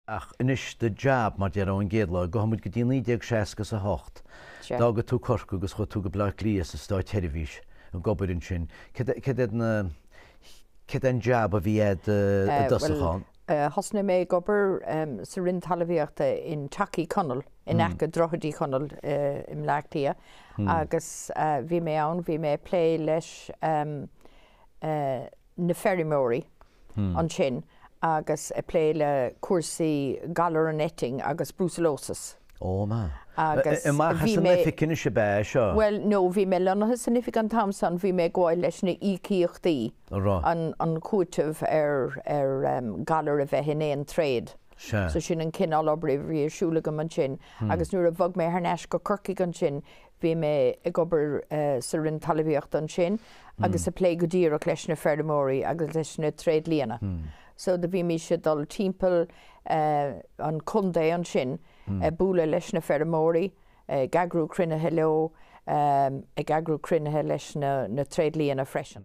Ach, inis de job mar Deardaoin Gaeilge, go hamid go dtí 1968. Dágad tú Cork agus chu tú go bla lías a stáid televis an gobairinn sin. Cad an job a bhí dosachán? Thosna mé gobar sa rinn talmhaíochta in Tacaí Conradh, in aice drochadí Conradh im leachtaí, agus bhí mé ann, bhí mé plé leis na ferrimóirí an sin, agus plé le cuasaí galar an etting agus brucellosis. Ó má. Má significant se bé seo? Well, no, bhí mé lonathe significant tamsan, bhí mé gháil leis na ícíochtaí an cuatamh galar a bheith in éon tréad. So sin an cinál obair bhí siúla go an sin. Agus nuair a bhog mé thneis go Corcaí an sin, bhí mé ag obair sa rinn talmhaíocht an sin, agus a plé go díreach leis na ferrimóirí agus leis na tréad líana. So da bhí mí se dul timpeall an chundé an sin, búla leis na ferrimóirí, gagrú crunethe leo, gagrú crunethe leis na tréad líana freisin.